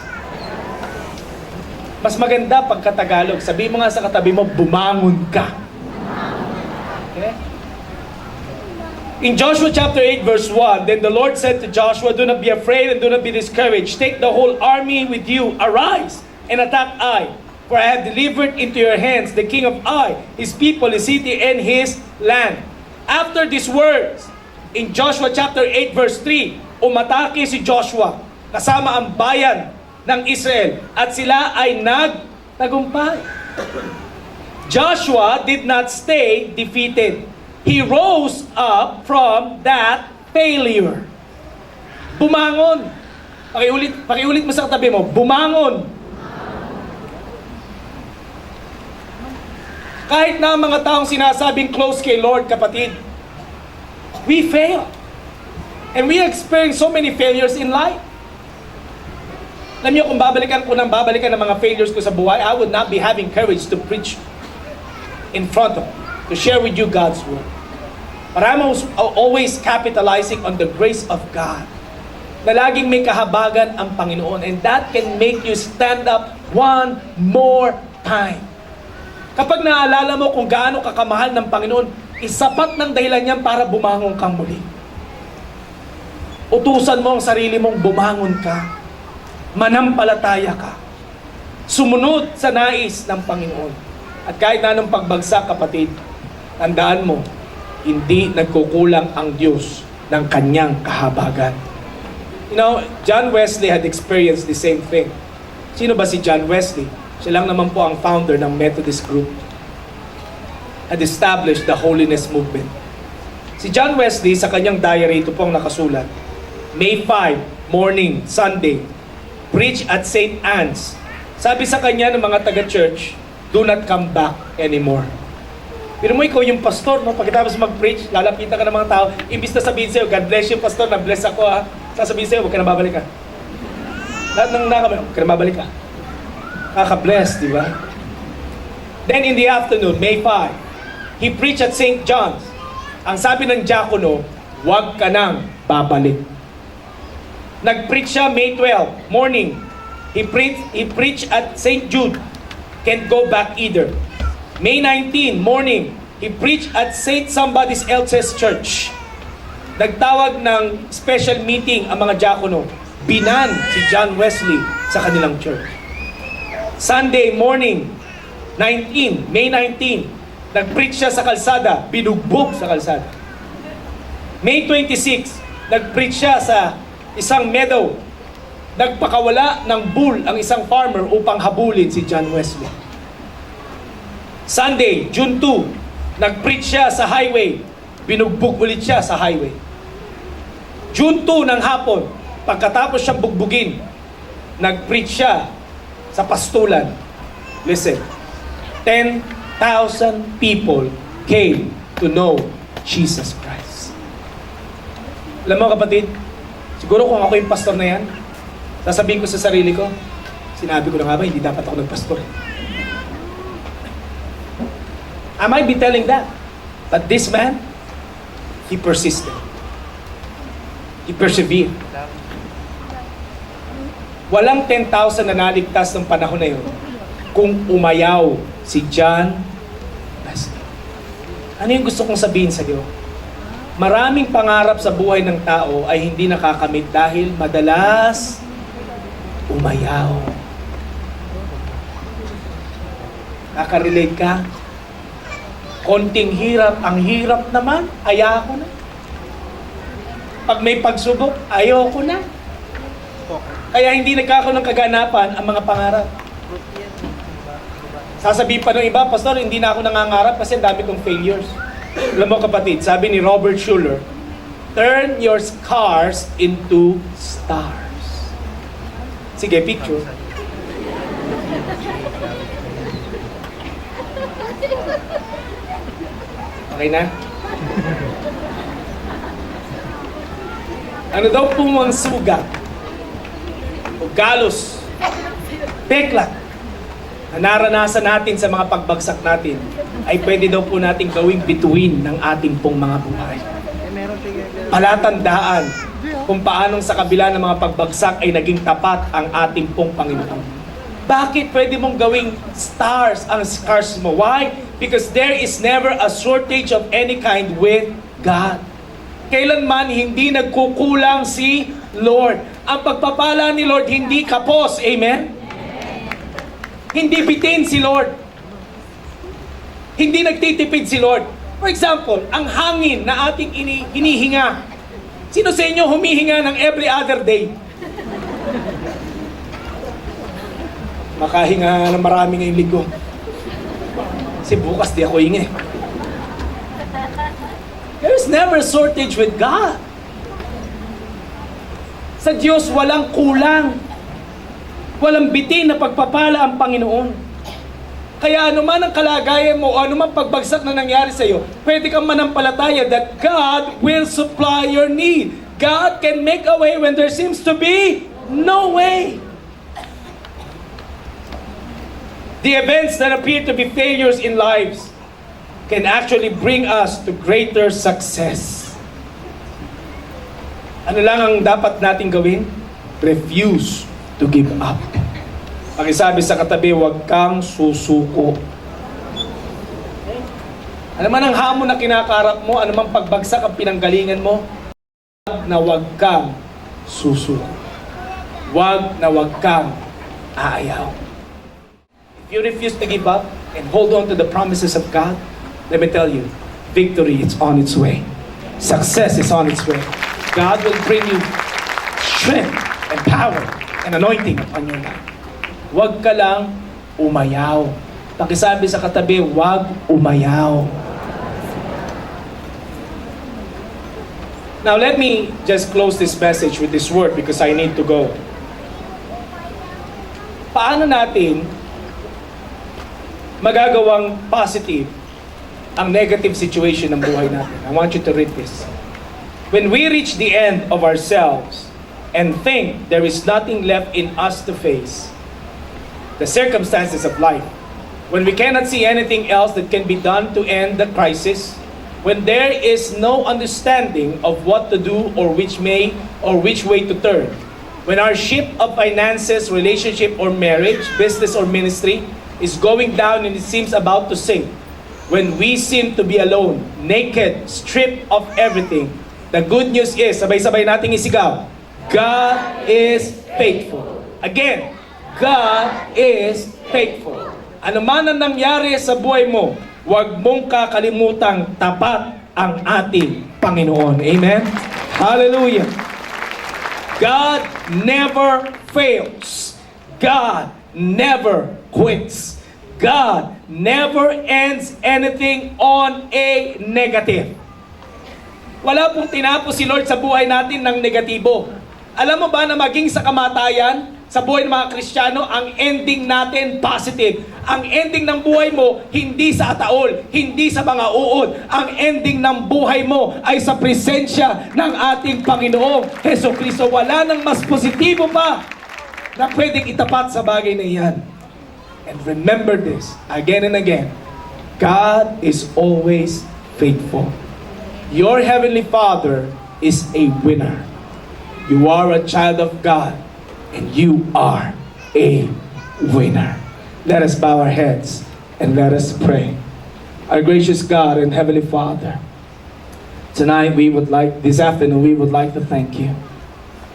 Mas maganda pag Tagalog. Sabi mo nga sa katabi mo, bumangon ka. Okay? In Joshua chapter 8 verse 1, then the Lord said to Joshua, do not be afraid and do not be discouraged. Take the whole army with you. Arise and attack Ai. For I have delivered into your hands the king of Ai, his people, his city, and his land. After these words, in Joshua chapter 8 verse 3, umatake si Joshua kasama ang bayan ng Israel at sila ay nagtagumpay. Joshua did not stay defeated. He rose up from that failure. Bumangon. Pakiulit mo sa katabi mo, bumangon. Kahit na mga taong sinasabing close kay Lord, kapatid, we fail. And we experience so many failures in life. Alam niyo, kung babalikan ng mga failures ko sa buhay, I would not be having courage to preach in front of, to share with you God's Word. But I'm always capitalizing on the grace of God. Na laging may kahabagan ang Panginoon. And that can make you stand up one more time. Kapag naalala mo kung gaano kakamahal ng Panginoon, isapat ng dahilan niyan para bumangon kang muli. Utusan mo ang sarili mong bumangon ka. Manampalataya ka. Sumunod sa nais ng Panginoon. At kahit na anong pagbagsak, kapatid, tandaan mo, hindi nagkukulang ang Diyos ng kanyang kahabagan. You know, John Wesley had experienced the same thing. Sino ba si John Wesley? Siya lang naman po ang founder ng Methodist group. Had established the holiness movement. Si John Wesley, sa kanyang diary, ito pong nakasulat, May 5, morning, Sunday, preach at St. Anne's. Sabi sa kanya ng mga taga-church, do not come back anymore. Pero mo ikaw yung pastor, no? Pagkatapos mag-preach, lalapitan ka ng mga tao, imbis na sabihin sa'yo, God bless you, pastor, na-bless ako ha. Sasabihin sa'yo, huwag ka na babalik ka. Lahat ng nakabalik, huwag ka na babalik ka. Kaka-bless, di ba? Then in the afternoon, May 5, he preached at St. John's. Ang sabi ng diakono, huwag ka nang babalik. Nag-preach siya May 12, morning. He preached at St. Jude. Can't go back either. May 19, morning. He preached at St. Somebody Else's church. nagtawag ng special meeting ang mga diakono. Binan si John Wesley sa kanilang church. Sunday morning, May 19, nag-preach siya sa kalsada, binugbog sa kalsada. May 26, nag-preach siya sa isang meadow. Nagpakawala ng bull ang isang farmer upang habulin si John Wesley. Sunday, June 2, nag-preach siya sa highway. Binugbog ulit siya sa highway. June 2 ng hapon, pagkatapos siyang bugbugin, nag-preach siya sa pastulan. Listen, 10,000 people came to know Jesus Christ. Alam mo kapatid, siguro kung ako yung pastor na yan, sasabihin ko sa sarili ko, sinabi ko na nga ba, hindi dapat ako nagpastor. I might be telling that. But this man, he persisted. He persevered. Walang 10,000 na naligtas ng panahon na yun kung umayaw si John Wesley. Ano yung gusto kong sabihin sa iyo? Maraming pangarap sa buhay ng tao ay hindi nakakamit dahil madalas umayaw. Nakarelate ka? Konting hirap, ang hirap naman, ayoko na. Pag may pagsubok, ayoko na. Kaya hindi nagkakaroon ng kaganapan ang mga pangarap. Sasabihin pa ng iba, Pastor, hindi na ako nangangarap kasi dami kong failures. Alam mo kapatid, sabi ni Robert Schuller, turn your scars into stars. Sige, picture. Okay na? Ano daw po ang sugat o galos, peklat na naranasan natin sa mga pagbagsak natin ay pwede daw po nating gawing bituin ng ating pong mga buhay. Palatandaan kung paanong sa kabila ng mga pagbagsak ay naging tapat ang ating pong Panginoon. Bakit pwede mong gawing stars ang scars mo? Why? Because there is never a shortage of any kind with God. Kailanman hindi nagkukulang si Lord. Ang pagpapala ni Lord hindi kapos. Amen? Hindi bitin si Lord. Hindi nagtitipid si Lord. For example, ang hangin na ating hinihinga. Sino sa inyo humihinga ng every other day? Makahinga ng marami ngayong linggo. Kasi bukas di ako hingi. There's never shortage with God. Sa Diyos walang kulang. Walang bitin na pagpapala ang Panginoon. Kaya anuman ang kalagayan mo o anuman pagbagsak na nangyari sa iyo, pwede kang manampalataya that God will supply your need. God can make a way when there seems to be no way. The events that appear to be failures in lives can actually bring us to greater success. Ano lang ang dapat nating gawin? Refuse to give up. Pakisabi sa katabi, huwag kang susuko. Ano man ang hamon na kinakarap mo, ano man pagbagsak ang pinanggalingan mo, huwag kang susuko. Huwag kang aayaw. If you refuse to give up and hold on to the promises of God, let me tell you, victory is on its way. Success is on its way. God will bring you strength and power and anointing upon your life. Huwag ka lang umayaw. Pakisabi sa katabi, huwag umayaw. Now let me just close this message with this word because I need to go. Paano natin magagawang positive ang negative situation ng buhay natin? I want you to read this. When we reach the end of ourselves and think there is nothing left in us to face, the circumstances of life, when we cannot see anything else that can be done to end the crisis, when there is no understanding of what to do or which way to turn, when our ship of finances, relationship or marriage, business or ministry is going down and it seems about to sink, when we seem to be alone, naked, stripped of everything, The good news is, sabay-sabay nating isigaw, God is faithful. Again, God is faithful. Ano man ang nangyari sa buhay mo, huwag mong kakalimutang tapat ang ating Panginoon. Amen? Hallelujah! God never fails. God never quits. God never ends anything on a negative. Wala pong tinapos si Lord sa buhay natin ng negatibo. Alam mo ba na maging sa kamatayan, sa buhay ng mga Kristiyano, ang ending natin positive. Ang ending ng buhay mo, hindi sa ataol, hindi sa mga uod. Ang ending ng buhay mo ay sa presensya ng ating Panginoong Hesukristo. Wala nang mas positibo pa na pwedeng itapat sa bagay na iyan. And remember this, again and again, God is always faithful. Your Heavenly Father is a winner. You are a child of God, and you are a winner. Let us bow our heads and let us pray. Our gracious God and Heavenly Father, tonight this afternoon we would like to thank you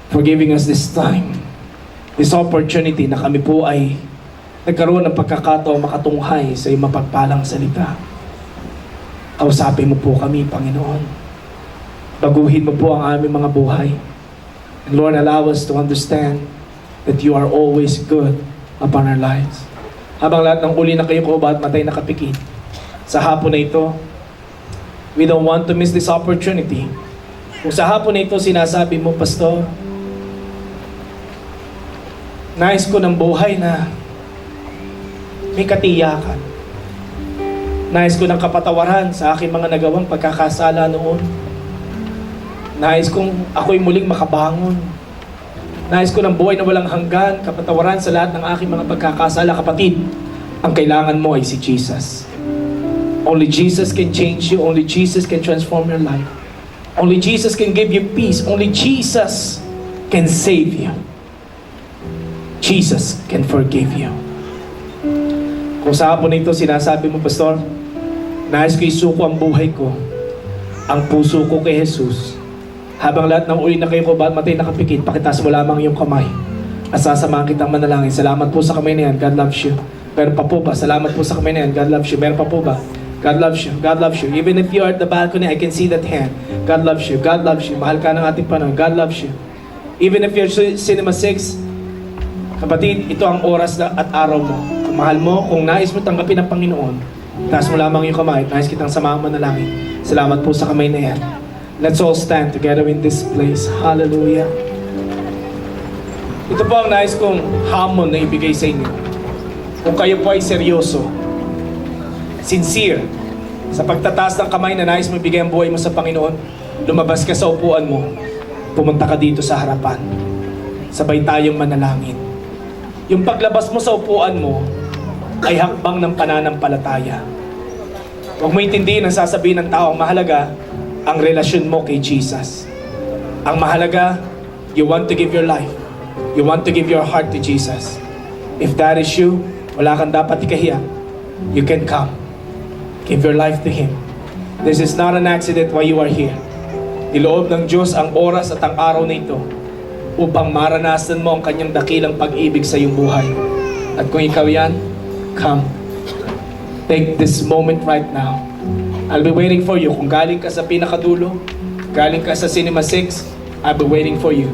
for giving us this time, this opportunity na kami po ay nagkaroon ng pagkakataong makatunghay sa iyong mapagpalang salita. Kausapin mo po kami, Panginoon. Baguhin mo po ang aming mga buhay. And Lord, allow us to understand that you are always good upon our lives. Habang lahat ng uli na kayo ko at matay nakapikit, sa hapon na ito, we don't want to miss this opportunity. Kung sa hapon na ito sinasabi mo, Pastor, nais ko ng buhay na may katiyakan. Nais ko ng kapatawaran sa aking mga nagawang pagkakasala noon. Nais kong ako'y muling makabangon. Nais ko ng buhay na walang hanggan, kapatawaran sa lahat ng aking mga pagkakasala. Kapatid, ang kailangan mo ay si Jesus. Only Jesus can change you. Only Jesus can transform your life. Only Jesus can give you peace. Only Jesus can save you. Jesus can forgive you. Kung sa hapon na ito sinasabi mo, Pastor, nais ko isuko ang buhay ko, ang puso ko kay Jesus. Habang lahat ng uli na kayo ko, ba't matay nakapikit, pakitas mo lamang yung kamay at sasamahan kitang manalangin. Salamat po sa kamay na yan, God loves you. Meron pa po ba? Salamat po sa kamay na yan, God loves you. Meron pa po ba? God loves you, God loves you. Even if you are at the balcony, I can see that hand. God loves you, God loves you. Mahal ka ng ating Panginoon, God loves you. Even if you're Cinema 6, kapatid, ito ang oras at araw mo. Kung mahal mo, kung nais mo tanggapin ang Panginoon, taas mo lamang yung kamay, nais kitang samahan manalangin. Salamat po sa kamay na yan. Let's all stand together in this place. Hallelujah. Ito po ang nais kong hamon na ibigay sa inyo. Kung kayo po ay seryoso, sincere, sa pagtataas ng kamay na nais mo ibigay ang buhay mo sa Panginoon, lumabas ka sa upuan mo, pumunta ka dito sa harapan. Sabay tayong manalangin. Yung paglabas mo sa upuan mo, ay hakbang ng pananampalataya. Huwag mo intindihin ang sasabihin ng tao, ang mahalaga, ang relasyon mo kay Jesus. Ang mahalaga, you want to give your life. You want to give your heart to Jesus. If that is you, wala kang dapat ikahiya. You can come. Give your life to Him. This is not an accident why you are here. Niloob ng Diyos ang oras at ang araw na ito upang maranasan mo ang kanyang dakilang pag-ibig sa iyong buhay. At kung ikaw yan, come. Take this moment right now. I'll be waiting for you. Kung galing ka sa pinakadulo, galing ka sa Cinema 6, I'll be waiting for you.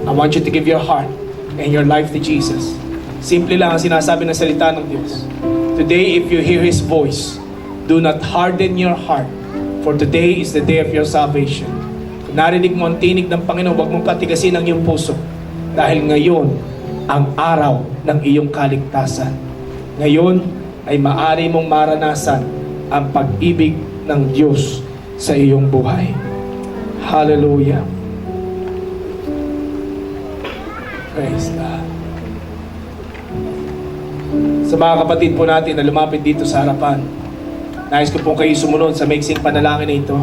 I want you to give your heart and your life to Jesus. Simple lang ang sinasabi ng salita ng Diyos. Today, if you hear His voice, do not harden your heart, for today is the day of your salvation. Kung narinig mo ang tinig ng Panginoon, huwag mong patigasin ang iyong puso. Dahil ngayon, ang araw ng iyong kaligtasan. Ngayon, ay maaari mong maranasan ang pag-ibig ng Diyos sa iyong buhay. Hallelujah. Praise God. Sa mga kapatid po natin na lumapit dito sa harapan, nais ko pong kayo sumunod sa maiksing panalangin na ito.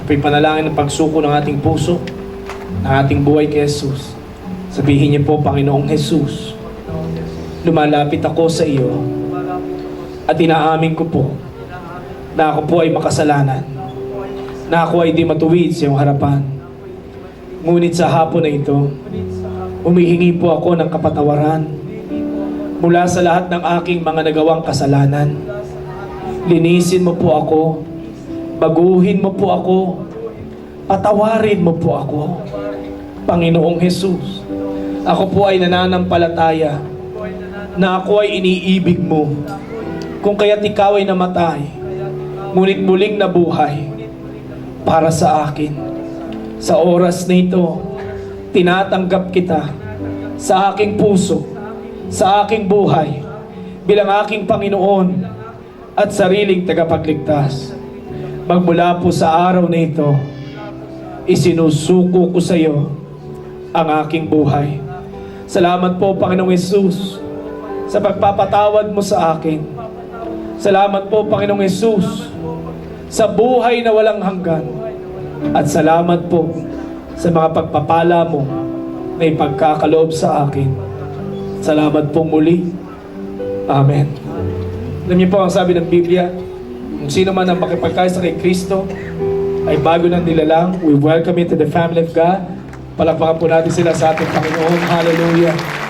Ito'y panalangin ng pagsuko ng ating puso, ng ating buhay kay Jesus. Sabihin niyo po, Panginoong Jesus, lumalapit ako sa iyo at inaamin ko po na ako po ay makasalanan, na ako ay di matuwid sa iyong harapan. Ngunit sa hapon na ito, humihingi po ako ng kapatawaran mula sa lahat ng aking mga nagawang kasalanan. Linisin mo po ako, baguhin mo po ako, patawarin mo po ako. Panginoong Jesus, ako po ay nananampalataya na ako ay iniibig mo. Kung kaya't ikaw ay namatay, ngunit muling nabuhay para sa akin. Sa oras na ito, tinatanggap kita sa aking puso, sa aking buhay, bilang aking Panginoon at sariling tagapagligtas. Magmula po sa araw na ito, isinusuko ko sa iyo ang aking buhay. Salamat po, Panginoong Jesus, sa pagpapatawad mo sa akin. Salamat po, Panginoong Jesus, sa buhay na walang hanggan. At salamat po sa mga pagpapala mo na ipagkakaloob sa akin. Salamat po muli. Amen. Alam niyo po ang sabi ng Biblia, kung sino man ang makipagkaisa kay Kristo ay bago ng nilalang. We welcome you to the family of God. Palakpakan po natin sila sa ating Panginoon. Hallelujah.